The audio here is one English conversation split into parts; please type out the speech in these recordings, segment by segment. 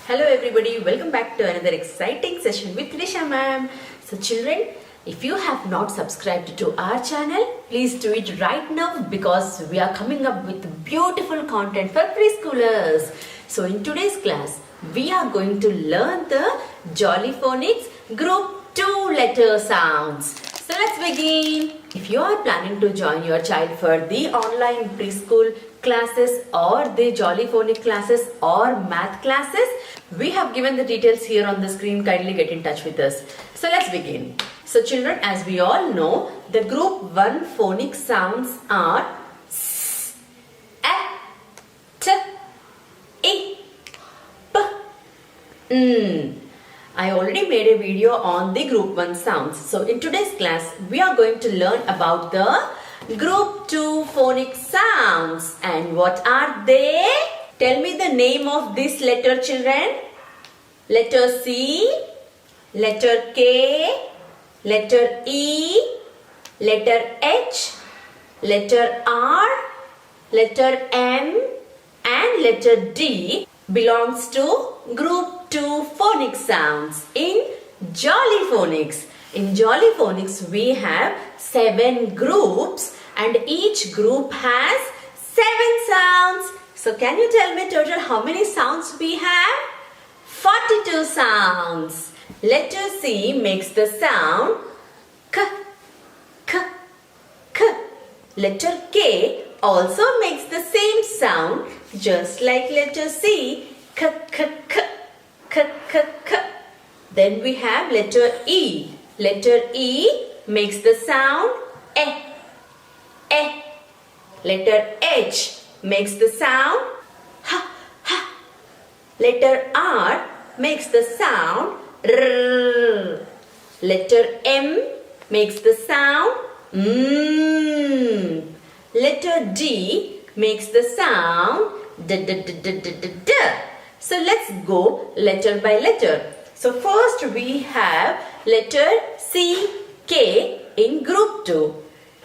Hello everybody, welcome back to another exciting session with Risha ma'am. So children, if you have not subscribed to our channel, please do it right now because we are coming up with beautiful content for preschoolers. So in today's class, we are going to learn the Jolly Phonics group 2 letter sounds. So let's begin. If you are planning to join your child for the online preschool classes or the Jolly Phonic classes or math classes, we have given the details here on the screen. Kindly get in touch with us. So let's begin. So children, as we all know, the group 1 phonic sounds are S, A, T, E, P, N. I already made a video on the group 1 sounds. So in today's class, we are going to learn about the group 2 phonic sounds. And what are they? Tell me the name of this letter, children. Letter C, letter K, letter E, letter H, letter R, letter M and letter D belongs to group 2 phonic sounds in Jolly Phonics. In Jolly Phonics, we have 7 groups and each group has 7 sounds. So can you tell me total how many sounds we have? 42 sounds. Letter C makes the sound K, K, K. Letter K also makes the same sound just like letter C, K, K, K, K, K, K. Then we have letter E. Letter E makes the sound E, E. Letter H makes the sound ha, ha. Letter R makes the sound r. Letter M makes the sound mm. Letter D makes the sound d, d, d, d, d, d, d. So let's go letter by letter. So first we have letter C, K in group 2.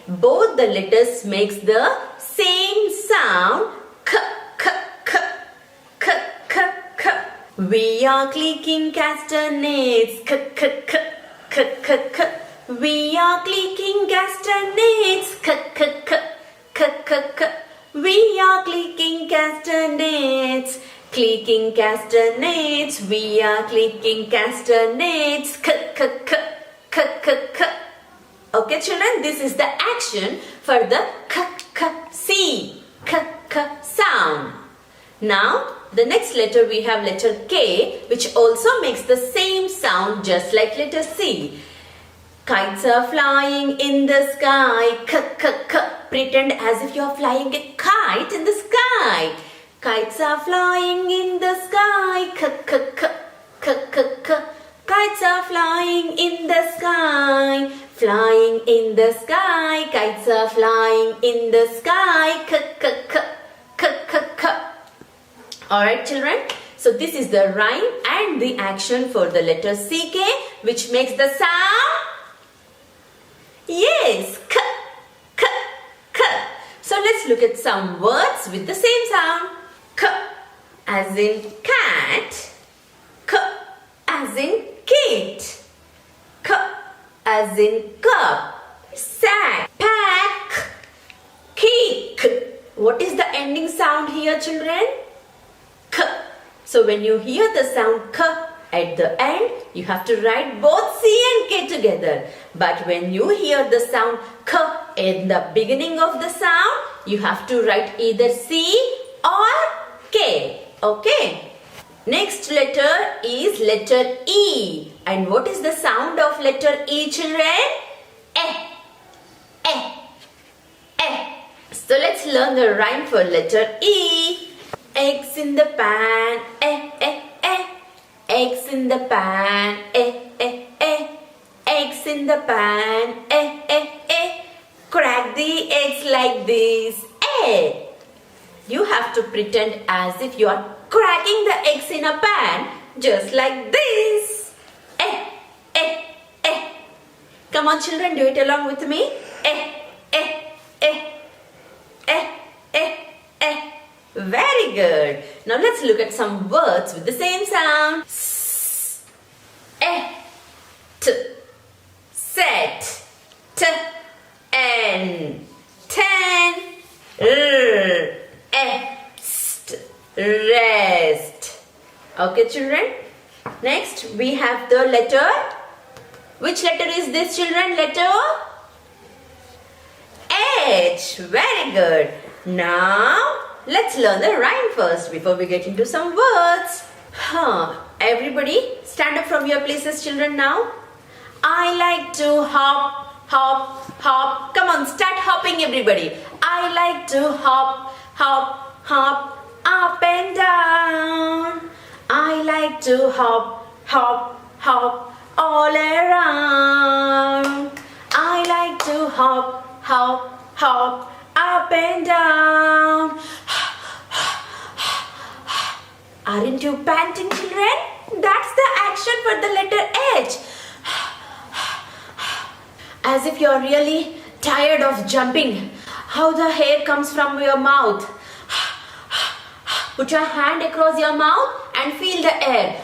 Both the letters makes the same sound K, K, K, K, K, K. We are clicking castanets K, K, K, K, K, K. We are clicking castanets K, K, K, K, K, K. We are clicking castanets. Clicking castanets, we are clicking castanets. K, K, K, K, K, K. Okay children, this is the action for the K, K, C, K, K sound. Now, the next letter we have letter K, which also makes the same sound just like letter C. Kites are flying in the sky. K, K, K. Pretend as if you are flying a kite in the sky. Kites are flying in the sky. K, K, K, K, K, K. Kites are flying in the sky. Flying in the sky. Kites are flying in the sky. K, K, K, K, K, K. Alright children. So this is the rhyme and the action for the letter CK, which makes the sound. Yes. K, K, K. So let's look at some words with the same sound. K as in cat, K as in kit, K as in cup, sack, pack, kick. What is the ending sound here children? K. So when you hear the sound K at the end, you have to write both C and K together. But when you hear the sound K in the beginning of the sound, you have to write either C or K. Okay. Next letter is letter E. And what is the sound of letter E children? E. E. E. So let's learn the rhyme for letter E. Eggs in the pan. E, e, e. Eggs in the pan. E, e, e. Eggs in the pan. E, e, e. Crack the eggs like this. E. You have to pretend as if you are cracking the eggs in a pan, just like this. Eh, eh, eh. Come on children, do it along with me. Eh, eh, eh, eh, eh, eh. Very good. Now let's look at some words with the same sound. S, E, T, set, T, N, ten, R, E, st, rest. Okay, children. Next, we have the letter. Which letter is this, children? Letter H. Very good. Now, let's learn the rhyme first before we get into some words. Everybody, stand up from your places, children, now. I like to hop, hop, hop. Come on, start hopping, everybody. I like to hop, hop, hop, up and down. I like to hop, hop, hop, all around. I like to hop, hop, hop, up and down. Aren't you panting, children? That's the action for the letter H. As if you're really tired of jumping. How the hair comes from your mouth. Put your hand across your mouth and feel the air.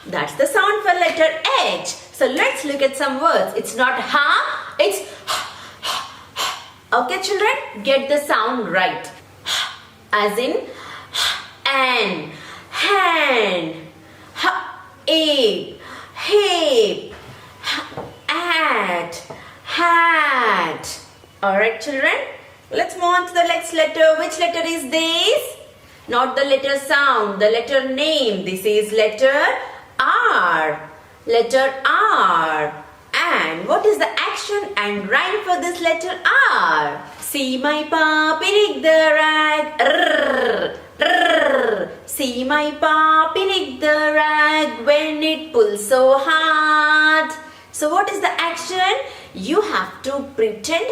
That's the sound for letter H. So let's look at some words. It's not ha, it's okay, children? Get the sound right. As in and, hand, hip, at, hat. Alright, children? Let's move on to the next letter. Which letter is this? Not the letter sound, the letter name. This is letter R. Letter R. And what is the action and rhyme for this letter R? See my puppy nick the rag. Rrr, rrr. See my puppy nick the rag when it pulls so hard. So what is the action? You have to pretend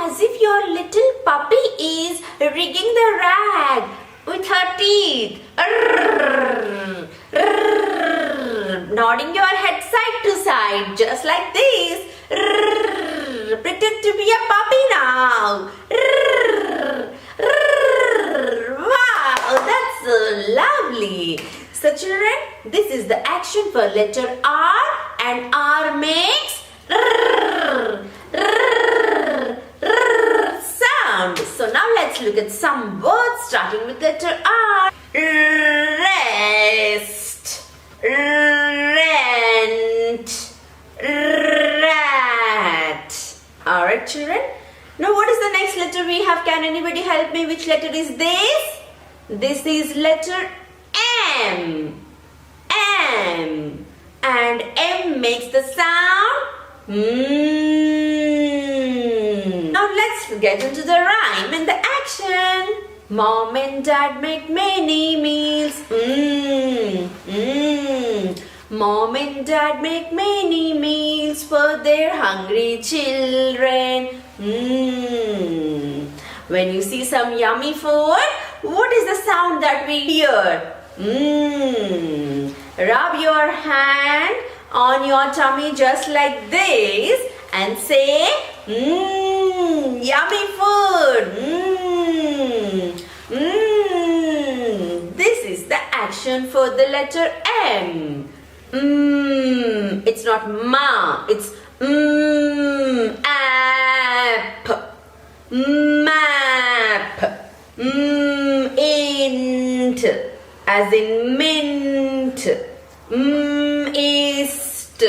as if your little puppy is rigging the rag with her teeth. Rrr, rrr. Nodding your head side to side just like this. Rrr. Pretend to be a puppy now. Rrr, rrr. Wow, that's so lovely. So children, this is the action for letter R, and R makes rrr, rrr, rrr sound. So now let's look at some words starting with letter R. Rest, rent, rat. Alright, children. Now what is the next letter we have? Can anybody help me? Which letter is this? This is letter M. M. And M makes the sound Now let's get into the rhyme and the action. Mom and Dad make many meals. Mom and Dad make many meals for their hungry children. When you see some yummy food, what is the sound that we hear? Rub your hand on your tummy just like this and say, yummy food. This is the action for the letter M. It's not ma, it's app, map, int, as in mint, ist,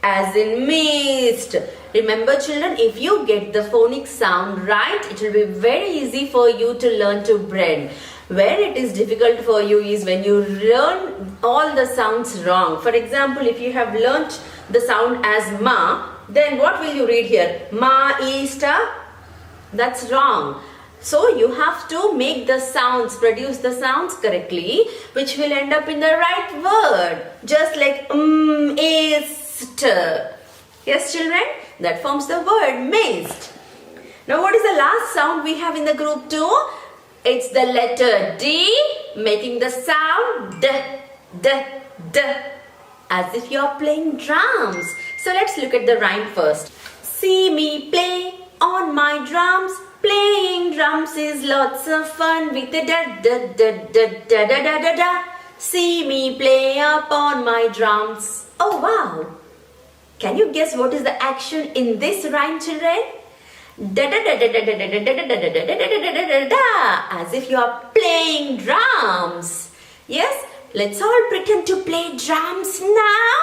as in mist. Remember children, if you get the phonic sound right, it will be very easy for you to learn to blend. Where it is difficult for you is when you learn all the sounds wrong. For example, if you have learnt the sound as ma, then what will you read here? Ma, ista? That's wrong. So you have to make the sounds, produce the sounds correctly, which will end up in the right word. Just like ist. Yes children, that forms the word mist. Now what is the last sound we have in the group 2? It's the letter D, making the sound D, D, D, as if you're playing drums. So let's look at the rhyme first. See me play on my drums. Playing drums is lots of fun with the da da da da da da da da da. See me play upon my drums. Oh wow! Can you guess what is the action in this rhyme, children? Da da da da da da da da da da da da da da da, as if you are playing drums. Yes, let's all pretend to play drums now.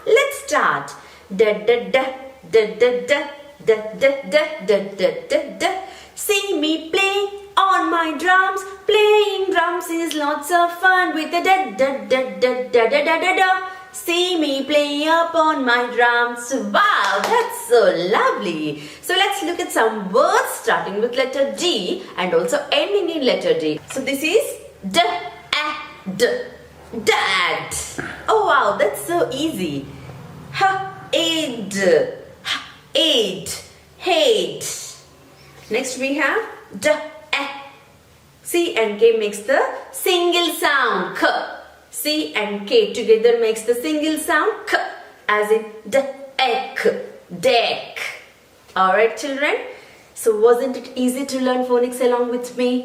Let's start. Da da da da da da da da da da da da da. See me play on my drums. Playing drums is lots of fun with the da da da da da da da da da. See me play upon my drums. Wow, that's so lovely. So let's look at some words starting with letter D and also ending in letter D. So this is dad. Oh wow, that's so easy. Aid, hate. Next we have C and K makes the single sound k. C and K together makes the single sound k, as in deck. Alright children, so wasn't it easy to learn phonics along with me?